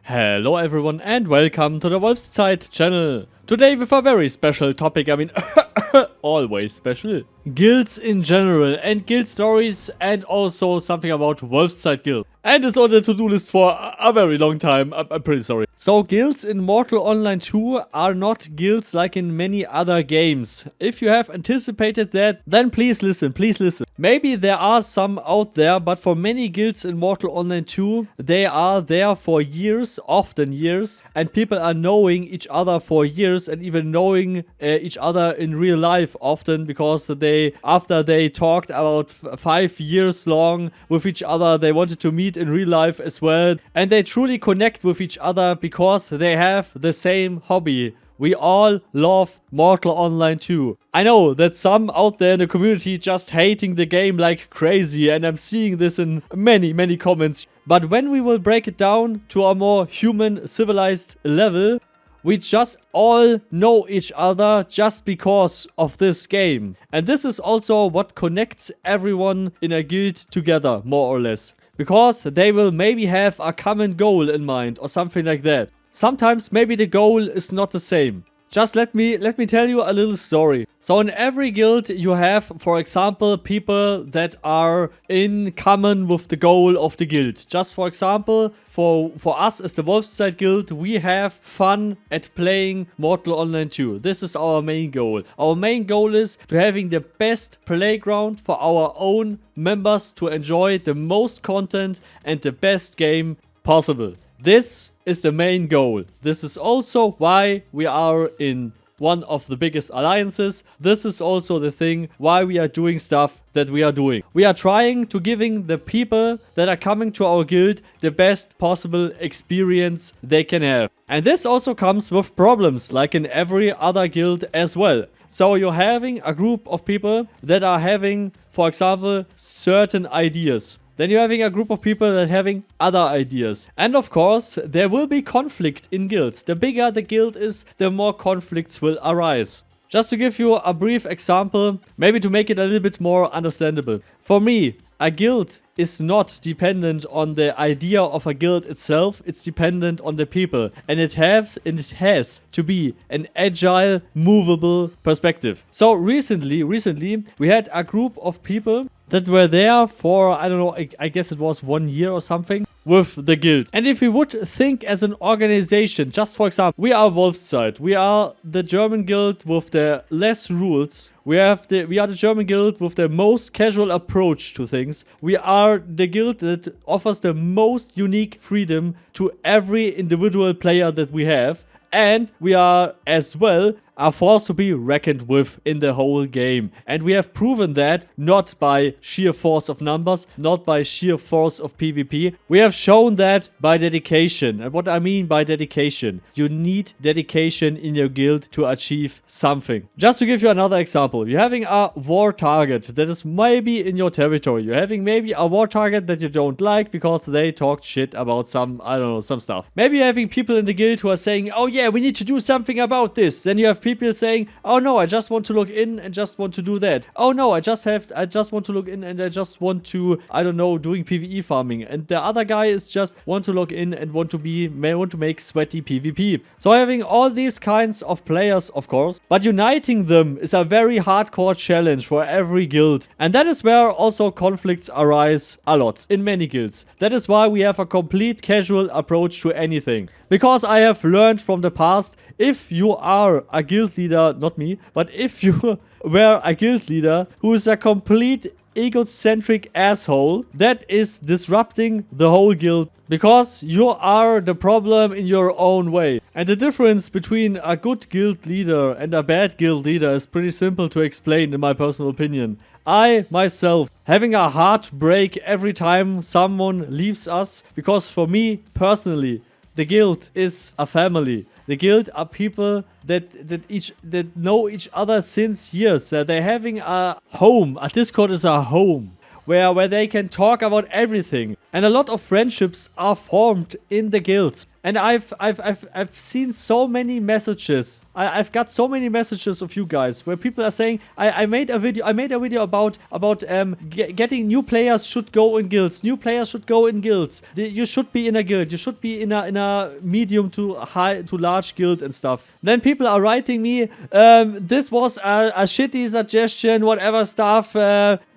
Hello everyone and welcome to the Wolfszeit channel. Today with a very special topic, always special. Guilds in general and guild stories and also something about Wolfszeit guild. And it's on the to-do list for a very long time, I'm pretty sorry. So guilds in Mortal Online 2 are not guilds like in many other games. If you have anticipated that, then please listen, please listen. Maybe there are some out there, but for many guilds in Mortal Online 2, they are there for years, often years, and people are knowing each other for years and even knowing each other in real life often because after they talked about 5 years long with each other, they wanted to meet in real life as well, and they truly connect with each other because they have the same hobby. We all love Mortal Online 2. I know that some out there in the community just hating the game like crazy, and I'm seeing this in many comments. But when we will break it down to a more human, civilized level, we just all know each other just because of this game. And this is also what connects everyone in a guild together, more or less. Because they will maybe have a common goal in mind or something like that. Sometimes maybe the goal is not the same. Just let me tell you a little story. So in every guild you have, for example, people that are in common with the goal of the guild. Just for example, for us as the Wolfszeit guild, we have fun at playing Mortal Online 2. This is our main goal. Our main goal is to having the best playground for our own members to enjoy the most content and the best game possible. This is the main goal. This is also why we are in one of the biggest alliances. This is also the thing why we are doing stuff that we are doing. We are trying to giving the people that are coming to our guild the best possible experience they can have. And this also comes with problems like in every other guild as well. So you're having a group of people that are having, for example, certain ideas. Then you're having a group of people that are having other ideas. And of course, there will be conflict in guilds. The bigger the guild is, the more conflicts will arise. Just to give you a brief example, maybe to make it a little bit more understandable. For me, a guild is not dependent on the idea of a guild itself, it's dependent on the people. And it has to be an agile, movable perspective. So recently, we had a group of people that were there for, I don't know, I guess it was 1 year or something, with the guild. And if we would think as an organization, just for example, we are Wolfszeit. We are the German guild with the less rules. We are the German guild with the most casual approach to things. We are the guild that offers the most unique freedom to every individual player that we have. And we are as well a force to be reckoned with in the whole game. And we have proven that not by sheer force of numbers, not by sheer force of PvP. We have shown that by dedication. And what I mean by dedication, you need dedication in your guild to achieve something. Just to give you another example, you're having a war target that is maybe in your territory. You're having maybe a war target that you don't like because they talked shit about some, I don't know, some stuff. Maybe you're having people in the guild who are saying, oh yeah, we need to do something about this. Then you have people saying, oh no, I just want to log in and just want to do that. Oh no, I just want to log in and I just want to, I don't know, doing PvE farming. And the other guy is just want to log in and want to make sweaty PvP. So having all these kinds of players, of course, but uniting them is a very hardcore challenge for every guild. And that is where also conflicts arise a lot in many guilds. That is why we have a complete casual approach to anything. Because I have learned from the past, if you are a guild leader, not me, but if you were a guild leader who is a complete egocentric asshole, that is disrupting the whole guild. Because you are the problem in your own way. And the difference between a good guild leader and a bad guild leader is pretty simple to explain in my personal opinion. I, myself, having a heartbreak every time someone leaves us. Because for me, personally, the guild is a family. The guild are people that know each other since years. They're having a home. A Discord is a home where they can talk about everything. And a lot of friendships are formed in the guilds. And I've seen so many messages. I've got so many messages of you guys where people are saying, I made a video about getting new players should go in guilds. New players should go in guilds. You should be in a guild. You should be in a medium to high to large guild and stuff. Then people are writing me, this was a shitty suggestion, whatever stuff.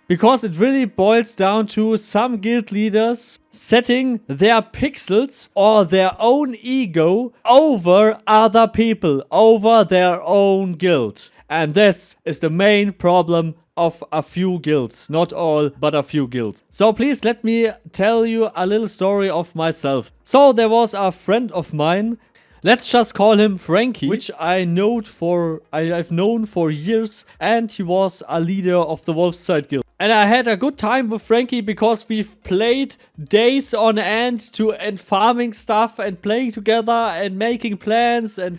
Because it really boils down to some guild leaders setting their pixels or their own ego over other people, over their own guild. And this is the main problem of a few guilds. Not all, but a few guilds. So please let me tell you a little story of myself. So there was a friend of mine. Let's just call him Franky, which I've known for years, and he was a leader of the Wolfside Guild. And I had a good time with Franky because we've played days on end and farming stuff and playing together and making plans and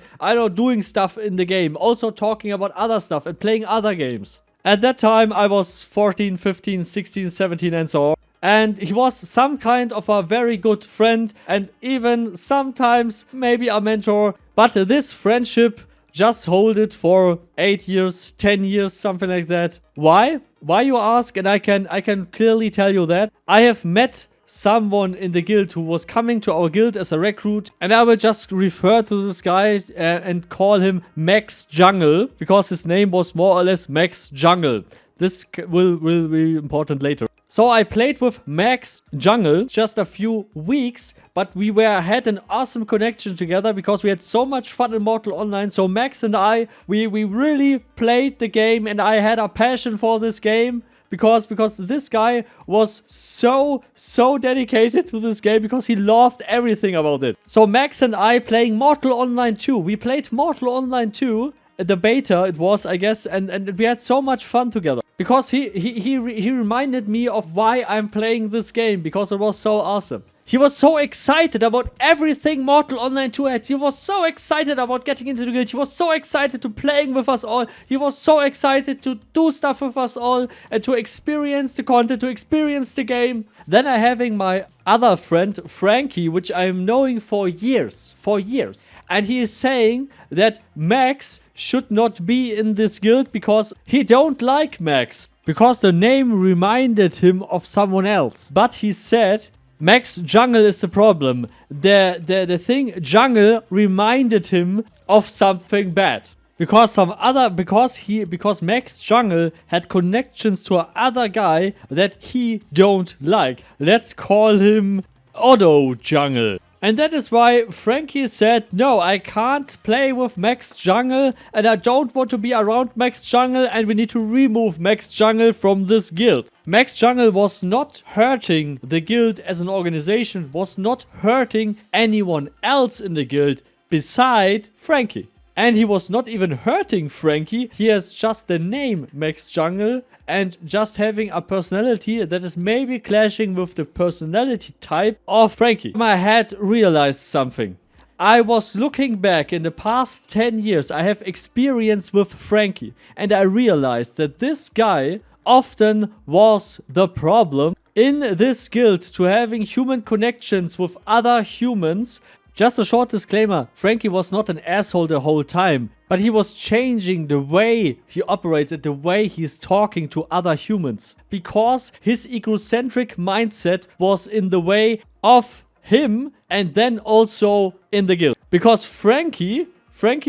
doing stuff in the game. Also talking about other stuff and playing other games. At that time I was 14, 15, 16, 17 and so on. And he was some kind of a very good friend and even sometimes maybe a mentor. But this friendship just hold it for 8 years, 10 years, something like that. Why? Why you ask? And I can clearly tell you that. I have met someone in the guild who was coming to our guild as a recruit, and I will just refer to this guy and call him MaxJungle because his name was more or less MaxJungle. This will be important later. So I played with MaxJungle just a few weeks, but we had an awesome connection together because we had so much fun in Mortal Online. So Max and I, we really played the game, and I had a passion for this game because this guy was so dedicated to this game because he loved everything about it. So Max and I playing Mortal Online 2. We played Mortal Online 2. The beta it was, I guess, and we had so much fun together because he reminded me of why I'm playing this game because it was so awesome. He was so excited about everything Mortal Online 2 had. He was so excited about getting into the guild. He was so excited to playing with us all. He was so excited to do stuff with us all and to experience the content, to experience the game. Then I having my other friend, Franky, which I'm knowing for years. And he is saying that Max should not be in this guild because he don't like Max. Because the name reminded him of someone else. But he said MaxJungle is the problem. The thing jungle reminded him of something bad. Because MaxJungle had connections to another guy that he don't like. Let's call him Otto Jungle. And that is why Franky said, no, I can't play with MaxJungle and I don't want to be around MaxJungle and we need to remove MaxJungle from this guild. MaxJungle was not hurting the guild as an organization, was not hurting anyone else in the guild beside Franky. And he was not even hurting Franky, he has just the name MaxJungle and just having a personality that is maybe clashing with the personality type of Franky. I had realized something. I was looking back in the past 10 years I have experience with Franky and I realized that this guy often was the problem in this guild to having human connections with other humans. Just a short disclaimer, Franky was not an asshole the whole time, but he was changing the way he operates and the way he's talking to other humans. Because his egocentric mindset was in the way of him and then also in the guild. Because Franky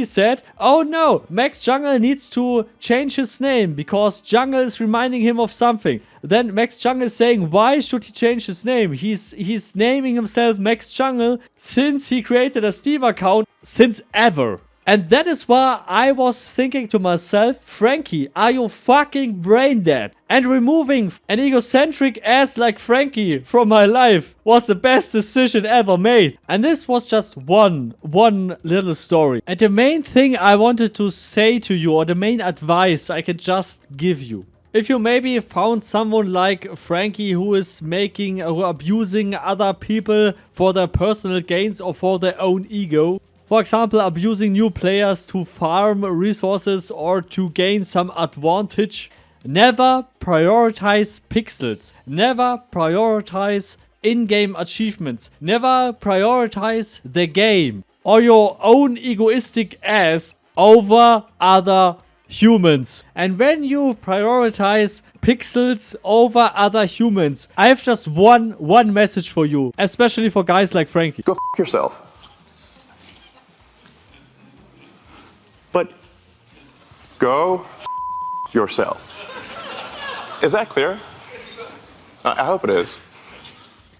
said, oh no, MaxJungle needs to change his name because Jungle is reminding him of something. Then MaxJungle is saying, why should he change his name? He's naming himself MaxJungle since he created a Steam account since ever. And that is why I was thinking to myself, Franky, are you fucking brain dead? And removing an egocentric ass like Franky from my life was the best decision ever made. And this was just one little story. And the main thing I wanted to say to you, or the main advice I could just give you. If you maybe found someone like Franky who is abusing other people for their personal gains or for their own ego, for example, abusing new players to farm resources or to gain some advantage, never prioritize pixels, never prioritize in-game achievements, never prioritize the game or your own egoistic ass over other humans. And when you prioritize pixels over other humans, I have just one message for you, especially for guys like Franky. Go f yourself. But go f yourself. Is that clear? I hope it is.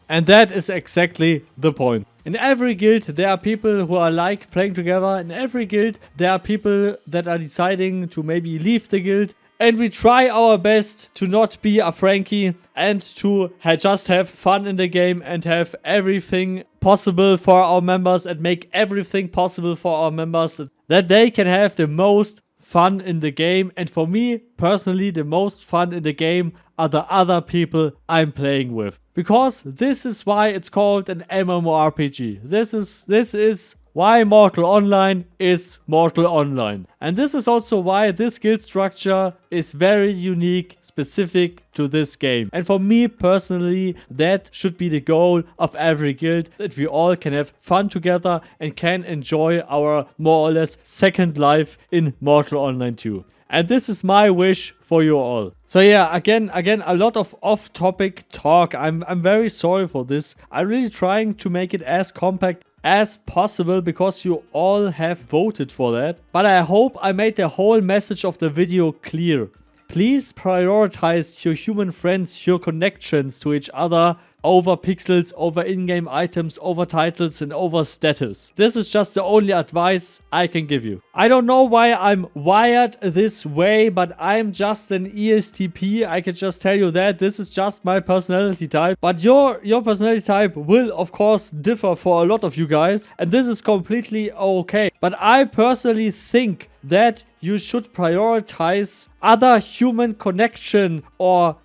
And that is exactly the point. In every guild there are people who are like playing together. In every guild there are people that are deciding to maybe leave the guild. And we try our best to not be a Franky and to just have fun in the game and have everything possible for our members and make everything possible for our members that they can have the most fun in the game. And for me personally, the most fun in the game are the other people I'm playing with. Because this is why it's called an MMORPG. This is why Mortal Online is Mortal Online. And this is also why this guild structure is very unique, specific to this game. And for me personally, that should be the goal of every guild, that we all can have fun together and can enjoy our more or less second life in Mortal Online 2. And this is my wish for you all. So yeah, again, a lot of off-topic talk. I'm very sorry for this. I'm really trying to make it as compact as possible because you all have voted for that. But I hope I made the whole message of the video clear. Please prioritize your human friends, your connections to each other over pixels, over in-game items, over titles and over status. This is just the only advice I can give you. I don't know why I'm wired this way, but I'm just an ESTP. I can just tell you that this is just my personality type. But your personality type will of course differ for a lot of you guys, and this is completely okay. But I personally think that you should prioritize other human connection or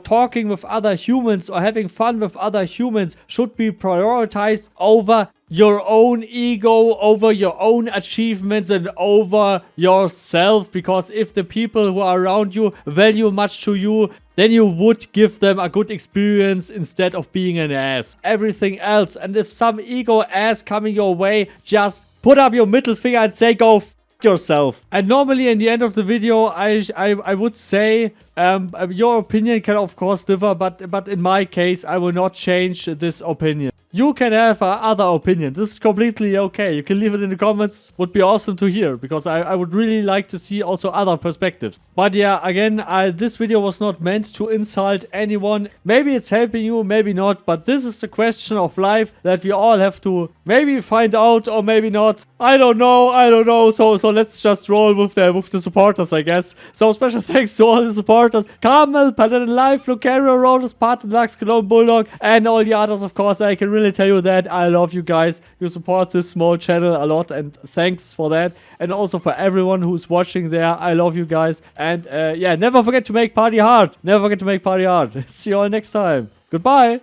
talking with other humans or having fun with other humans should be prioritized over your own ego, over your own achievements and over yourself. Because if the people who are around you value much to you, then you would give them a good experience instead of being an ass. Everything else, and if some ego ass coming your way, just put up your middle finger and say go f yourself. And normally in the end of the video I would say your opinion can of course differ, but in my case I will not change this opinion. You can have other opinion. This is completely okay. You can leave it in the comments. Would be awesome to hear, because I would really like to see also other perspectives. But yeah, again, this video was not meant to insult anyone. Maybe it's helping you, maybe not. But this is the question of life that we all have to maybe find out or maybe not. I don't know. So let's just roll with the supporters, I guess. So special thanks to all the supporters. Carmel, Life, Lukario, Rhonus, Paarthurnax, Cologne, Bulldog, and all the others, of course. I can really tell you that I love you guys. You support this small channel a lot, and thanks for that. And also for everyone who's watching there, I love you guys. And yeah, never forget to make party hard. Never forget to make party hard. See you all next time. Goodbye.